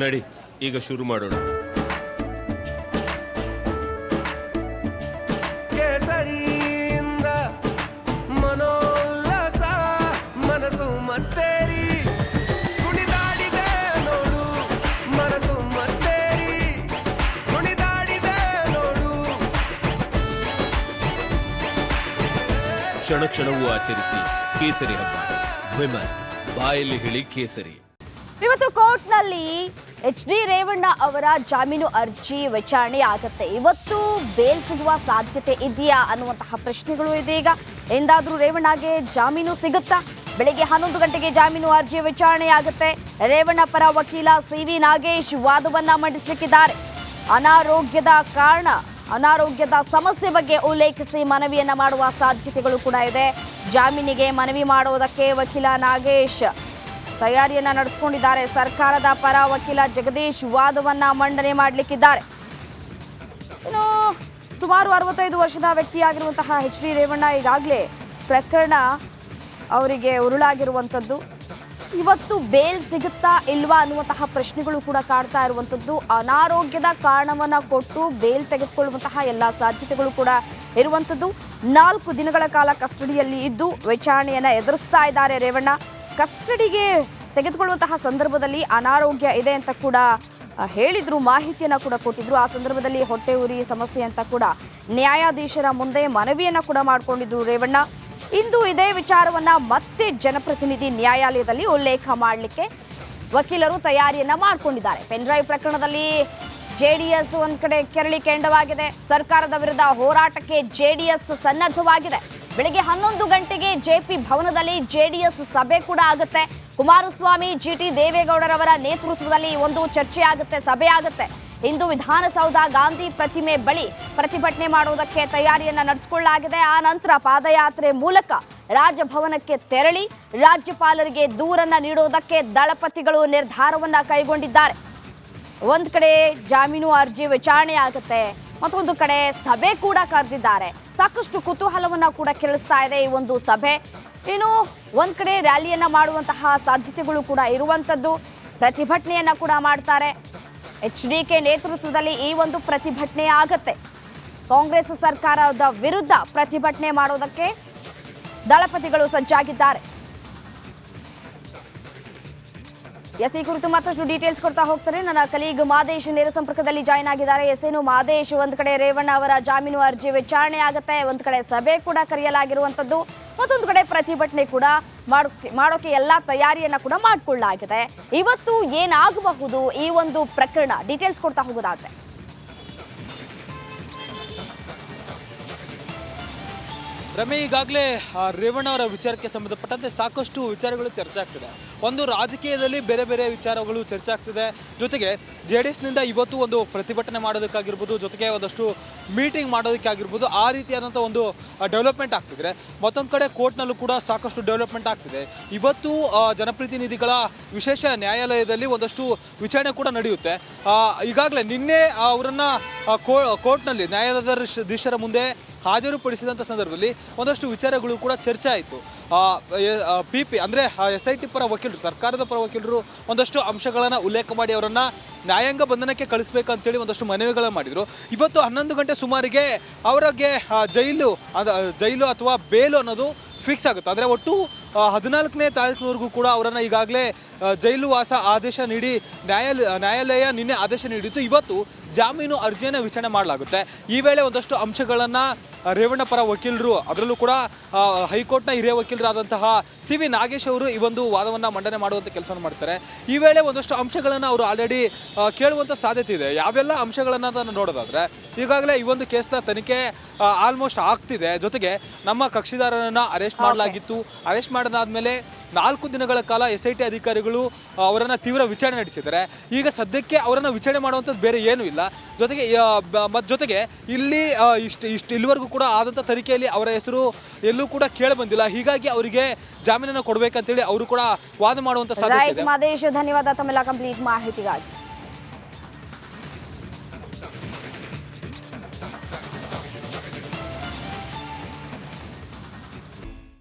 ನಡಿ ಈಗ ಶುರು ಮಾಡೋಣ. ಕೇಸರಿಯಿಂದ ಮನೋಲ್ಲಾಸ ಮನಸ್ಸು ಮತ್ತೇರಿ ಕುಣಿದಾಡಿದೆ ನೋಡು, ಮನಸ್ಸು ಮತ್ತೇರಿ ಕುಣಿದಾಡಿದೆ ನೋಡು. ಕ್ಷಣ ಕ್ಷಣವೂ ಆಚರಿಸಿ ಕೇಸರಿ ಹಬ್ಬ. ವಿಮಲ್ ಬಾಯಲ್ಲಿ ಹೇಳಿ ಕೇಸರಿ. ಇವತ್ತು ಕೋರ್ಟ್ನಲ್ಲಿ HD ರೇವಣ್ಣ ಅವರ ಜಾಮೀನು ಅರ್ಜಿ ವಿಚಾರಣೆ ಆಗುತ್ತೆ. ಇವತ್ತು ಬೇಲ್ ಸಿಗುವ ಸಾಧ್ಯತೆ ಇದೆಯಾ ಅನ್ನುವಂತಹ ಪ್ರಶ್ನೆಗಳು ಇದೀಗ. ಎಂದಾದ್ರೂ ರೇವಣ್ಣಗೆ ಜಾಮೀನು ಸಿಗುತ್ತಾ? ಬೆಳಿಗ್ಗೆ 11 ಗಂಟೆಗೆ ಜಾಮೀನು ಅರ್ಜಿ ವಿಚಾರಣೆ ಆಗುತ್ತೆ. ರೇವಣ್ಣ ಪರ ವಕೀಲ CV ನಾಗೇಶ್ ವಾದವನ್ನ ಮಂಡಿಸಲಿಕ್ಕಿದ್ದಾರೆ. ಅನಾರೋಗ್ಯದ ಸಮಸ್ಯೆ ಬಗ್ಗೆ ಉಲ್ಲೇಖಿಸಿ ಮನವಿಯನ್ನ ಮಾಡುವ ಸಾಧ್ಯತೆಗಳು ಕೂಡ ಇದೆ. ಜಾಮೀನಿಗೆ ಮನವಿ ಮಾಡುವುದಕ್ಕೆ ವಕೀಲ ನಾಗೇಶ್ ತಯಾರಿಯನ್ನ ನಡೆಸಿಕೊಂಡಿದ್ದಾರೆ. ಸರ್ಕಾರದ ಪರ ವಕೀಲ ಜಗದೀಶ್ ವಾದವನ್ನ ಮಂಡನೆ ಮಾಡಲಿಕ್ಕಿದ್ದಾರೆ. ಇನ್ನು ಸುಮಾರು 65 ವರ್ಷದ ವ್ಯಕ್ತಿಯಾಗಿರುವಂತಹ HD ರೇವಣ್ಣ ಈಗಾಗಲೇ ಪ್ರಕರಣ ಅವರಿಗೆ ಉರುಳಾಗಿರುವಂಥದ್ದು. ಇವತ್ತು ಬೇಲ್ ಸಿಗುತ್ತಾ ಇಲ್ವಾ ಅನ್ನುವಂತಹ ಪ್ರಶ್ನೆಗಳು ಕೂಡ ಕಾಡ್ತಾ ಇರುವಂಥದ್ದು. ಅನಾರೋಗ್ಯದ ಕಾರಣವನ್ನ ಕೊಟ್ಟು ಬೇಲ್ ತೆಗೆದುಕೊಳ್ಳುವಂತಹ ಎಲ್ಲ ಸಾಧ್ಯತೆಗಳು ಕೂಡ ಇರುವಂಥದ್ದು. 4 ದಿನಗಳ ಕಾಲ ಕಸ್ಟಡಿಯಲ್ಲಿ ಇದ್ದು ವಿಚಾರಣೆಯನ್ನ ಎದುರಿಸ್ತಾ ಇದ್ದಾರೆ ರೇವಣ್ಣ. ಕಸ್ಟಡಿಗೆ ತೆಗೆದುಕೊಳ್ಳುವಂತಹ ಸಂದರ್ಭದಲ್ಲಿ ಅನಾರೋಗ್ಯ ಇದೆ ಅಂತ ಕೂಡ ಹೇಳಿದ್ರು, ಮಾಹಿತಿಯನ್ನ ಕೂಡ ಕೊಟ್ಟಿದ್ರು. ಆ ಸಂದರ್ಭದಲ್ಲಿ ಹೊಟ್ಟೆ ಉರಿ ಸಮಸ್ಯೆ ಅಂತ ಕೂಡ ನ್ಯಾಯಾಧೀಶರ ಮುಂದೆ ಮನವಿಯನ್ನ ಕೂಡ ಮಾಡಿಕೊಂಡಿದ್ರು ರೇವಣ್ಣ. ಇಂದು ಇದೇ ವಿಚಾರವನ್ನ ಮತ್ತೆ ಜನಪ್ರತಿನಿಧಿ ನ್ಯಾಯಾಲಯದಲ್ಲಿ ಉಲ್ಲೇಖ ಮಾಡಲಿಕ್ಕೆ ವಕೀಲರು ತಯಾರಿಯನ್ನ ಮಾಡಿಕೊಂಡಿದ್ದಾರೆ. ಪೆನ್ಡ್ರೈವ್ ಪ್ರಕರಣದಲ್ಲಿ JDS ಒಂದ್ ಕಡೆ ಕೆರಳಿ ಕೆಂಡವಾಗಿದೆ. ಸರ್ಕಾರದ ವಿರುದ್ಧ ಹೋರಾಟಕ್ಕೆ JDS ಸನ್ನದ್ಧವಾಗಿದೆ. ಬೆಳಿಗ್ಗೆ 11 ಗಂಟೆಗೆ JP ಭವನದಲ್ಲಿ JDS ಸಭೆ ಕೂಡ ಆಗುತ್ತೆ. ಕುಮಾರಸ್ವಾಮಿ, GT ದೇವೇಗೌಡರವರ ನೇತೃತ್ವದಲ್ಲಿ ಒಂದು ಚರ್ಚೆ ಆಗುತ್ತೆ, ಸಭೆ ಆಗುತ್ತೆ. ಇಂದು ವಿಧಾನಸೌಧ ಗಾಂಧಿ ಪ್ರತಿಮೆ ಬಳಿ ಪ್ರತಿಭಟನೆ ಮಾಡುವುದಕ್ಕೆ ತಯಾರಿಯನ್ನ ನಡೆಸಿಕೊಳ್ಳಲಾಗಿದೆ. ಆ ನಂತರ ಪಾದಯಾತ್ರೆ ಮೂಲಕ ರಾಜಭವನಕ್ಕೆ ತೆರಳಿ ರಾಜ್ಯಪಾಲರಿಗೆ ದೂರನ್ನ ನೀಡುವುದಕ್ಕೆ ದಳಪತಿಗಳು ನಿರ್ಧಾರವನ್ನ ಕೈಗೊಂಡಿದ್ದಾರೆ. ಒಂದ್ ಕಡೆ ಜಾಮೀನು ಅರ್ಜಿ ವಿಚಾರಣೆ ಆಗುತ್ತೆ, ಮತ್ತೊಂದು ಕಡೆ ಸಭೆ ಕೂಡ ಕರೆದಿದ್ದಾರೆ. ಸಾಕಷ್ಟು ಕುತೂಹಲವನ್ನ ಕೂಡ ಕೆರಳಿಸ್ತಾ ಇದೆ ಈ ಒಂದು ಸಭೆ. ಇನ್ನು ಒಂದ್ ಕಡೆ ರ್ಯಾಲಿಯನ್ನ ಮಾಡುವಂತಹ ಸಾಧ್ಯತೆಗಳು ಕೂಡ ಇರುವಂತದ್ದು. ಪ್ರತಿಭಟನೆಯನ್ನ ಕೂಡ ಮಾಡ್ತಾರೆ. HDK ನೇತೃತ್ವದಲ್ಲಿ ಈ ಒಂದು ಪ್ರತಿಭಟನೆ ಆಗತ್ತೆ. ಕಾಂಗ್ರೆಸ್ ಸರ್ಕಾರದ ವಿರುದ್ಧ ಪ್ರತಿಭಟನೆ ಮಾಡೋದಕ್ಕೆ ದಳಪತಿಗಳು ಸಜ್ಜಾಗಿದ್ದಾರೆ. ಈ ಕುರಿತು ಮತ್ತಷ್ಟು ಡೀಟೇಲ್ಸ್ ಕೊಡ್ತಾ ಹೋಗ್ತಾರೆ ನನ್ನ ಕಲೀಗ್ ಮಾದೇಶ್ ನೇರ ಸಂಪರ್ಕದಲ್ಲಿ ಜಾಯ್ನ್ ಆಗಿದ್ದಾರೆ. ಏನು ಮಾದೇಶ್, ಒಂದ್ ಕಡೆ ರೇವಣ್ಣ ಅವರ ಜಾಮೀನು ಅರ್ಜಿ ವಿಚಾರಣೆ ಆಗುತ್ತೆ, ಒಂದ್ ಕಡೆ ಸಭೆ ಕೂಡ ಕರೆಯಲಾಗಿರುವಂತದ್ದು, ಮತ್ತೊಂದು ಕಡೆ ಪ್ರತಿಭಟನೆ ಕೂಡ ಮಾಡೋಕೆ ಎಲ್ಲಾ ತಯಾರಿಯನ್ನ ಕೂಡ ಮಾಡಿಕೊಳ್ಳಲಾಗಿದೆ. ಇವತ್ತು ಏನಾಗಬಹುದು ಈ ಒಂದು ಪ್ರಕರಣ, ಡೀಟೇಲ್ಸ್ ಕೊಡ್ತಾ ಹೋಗೋದಾದ್ರೆ? ರಮೇ, ಈಗಾಗಲೇ ರೇವಣ್ಣ ಅವರ ವಿಚಾರಕ್ಕೆ ಸಂಬಂಧಪಟ್ಟಂತೆ ಸಾಕಷ್ಟು ವಿಚಾರಗಳು ಚರ್ಚೆ ಆಗ್ತಿದೆ. ಒಂದು ರಾಜಕೀಯದಲ್ಲಿ ಬೇರೆ ಬೇರೆ ವಿಚಾರಗಳು ಚರ್ಚೆ ಆಗ್ತಿದೆ. ಜೊತೆಗೆ JDSನಿಂದ ಇವತ್ತು ಒಂದು ಪ್ರತಿಭಟನೆ ಮಾಡೋದಕ್ಕಾಗಿರ್ಬೋದು, ಜೊತೆಗೆ ಒಂದಷ್ಟು ಮೀಟಿಂಗ್ ಮಾಡೋದಕ್ಕಾಗಿರ್ಬೋದು, ಆ ರೀತಿಯಾದಂಥ ಒಂದು ಡೆವಲಪ್ಮೆಂಟ್ ಆಗ್ತಿದ್ರೆ, ಮತ್ತೊಂದು ಕಡೆ ಕೋರ್ಟ್ನಲ್ಲೂ ಕೂಡ ಸಾಕಷ್ಟು ಡೆವಲಪ್ಮೆಂಟ್ ಆಗ್ತಿದೆ. ಇವತ್ತು ಜನಪ್ರತಿನಿಧಿಗಳ ವಿಶೇಷ ನ್ಯಾಯಾಲಯದಲ್ಲಿ ಒಂದಷ್ಟು ವಿಚಾರಣೆ ಕೂಡ ನಡೆಯುತ್ತೆ. ಈಗಾಗಲೇ ನಿನ್ನೆ ಅವರನ್ನು ಕೋರ್ಟ್ನಲ್ಲಿ ನ್ಯಾಯಾಧೀಶರ ಮುಂದೆ ಹಾಜರುಪಡಿಸಿದಂಥ ಸಂದರ್ಭದಲ್ಲಿ ಒಂದಷ್ಟು ವಿಚಾರಗಳು ಕೂಡ ಚರ್ಚೆ ಆಯಿತು. PP ಅಂದರೆ SIT ಪರ ವಕೀಲರು, ಸರ್ಕಾರದ ಪರ ವಕೀಲರು ಒಂದಷ್ಟು ಅಂಶಗಳನ್ನು ಉಲ್ಲೇಖ ಮಾಡಿ ಅವರನ್ನು ನ್ಯಾಯಾಂಗ ಬಂಧನಕ್ಕೆ ಕಳಿಸ್ಬೇಕಂತೇಳಿ ಒಂದಷ್ಟು ಮನವಿಗಳನ್ನು ಮಾಡಿದರು. ಇವತ್ತು 11 ಗಂಟೆ ಸುಮಾರಿಗೆ ಅವರಿಗೆ ಜೈಲು ಅಥವಾ ಬೇಲು ಅನ್ನೋದು ಫಿಕ್ಸ್ ಆಗುತ್ತೆ. ಅಂದರೆ ಒಟ್ಟು 14ನೇ ತಾರೀಕಿನವರೆಗೂ ಕೂಡ ಅವರನ್ನು ಈಗಾಗಲೇ ಜೈಲು ವಾಸ ಆದೇಶ ನೀಡಿ ನ್ಯಾಯಾಲಯ ನಿನ್ನೆ ಆದೇಶ ನೀಡಿತ್ತು. ಇವತ್ತು ಜಾಮೀನು ಅರ್ಜಿಯನ್ನು ವಿಚಾರಣೆ ಮಾಡಲಾಗುತ್ತೆ. ಈ ವೇಳೆ ಒಂದಷ್ಟು ಅಂಶಗಳನ್ನು ರೇವಣ್ಣ ಪರ ವಕೀಲರು, ಅದರಲ್ಲೂ ಕೂಡ ಹೈಕೋರ್ಟ್ನ ಹಿರಿಯ ವಕೀಲರಾದಂತಹ CV ನಾಗೇಶ್ ಅವರು ಈ ಒಂದು ವಾದವನ್ನು ಮಂಡನೆ ಮಾಡುವಂಥ ಕೆಲಸವನ್ನು ಮಾಡ್ತಾರೆ. ಈ ವೇಳೆ ಒಂದಷ್ಟು ಅಂಶಗಳನ್ನು ಅವರು ಆಲ್ರೆಡಿ ಕೇಳುವಂಥ ಸಾಧ್ಯತೆ ಇದೆ. ಯಾವೆಲ್ಲ ಅಂಶಗಳನ್ನು ನೋಡೋದಾದರೆ, ಈಗಾಗಲೇ ಈ ಒಂದು ಕೇಸ್ನ ತನಿಖೆ ಆಲ್ಮೋಸ್ಟ್ ಆಗ್ತಿದೆ. ಜೊತೆಗೆ ನಮ್ಮ ಕಕ್ಷಿದಾರರನ್ನು ಅರೆಸ್ಟ್ ಮಾಡಲಾಗಿತ್ತು. ಅರೆಸ್ಟ್ ಮಾಡಿದಾದ್ಮೇಲೆ 4 ದಿನಗಳ ಕಾಲ SIT ಅಧಿಕಾರಿಗಳು ಅವರನ್ನು ತೀವ್ರ ವಿಚಾರಣೆ ನಡೆಸಿದ್ದಾರೆ. ಈಗ ಸದ್ಯಕ್ಕೆ ಅವರನ್ನು ವಿಚಾರಣೆ ಮಾಡುವಂಥದ್ದು ಬೇರೆ ಏನೂ ಇಲ್ಲ. ಜೊತೆಗೆ ಇಲ್ಲಿ ಇಲ್ಲಿವರೆಗೂ ಕೂಡ ಆದಂಥ ತನಿಖೆಯಲ್ಲಿ ಅವರ ಹೆಸರು ಎಲ್ಲೂ ಕೂಡ ಕೇಳಿ ಬಂದಿಲ್ಲ. ಹೀಗಾಗಿ ಅವರಿಗೆ ಜಾಮೀನನ್ನು ಕೊಡಬೇಕಂತೇಳಿ ಅವರು ಕೂಡ ವಾದ ಮಾಡುವಂಥ ಸಾಧ್ಯತೆ ಇದೆ. ಧನ್ಯವಾದ ತಮ್ಮೆಲ್ಲ ಕಂಪ್ಲೀಟ್ ಮಾಹಿತಿಗಾಗಿ.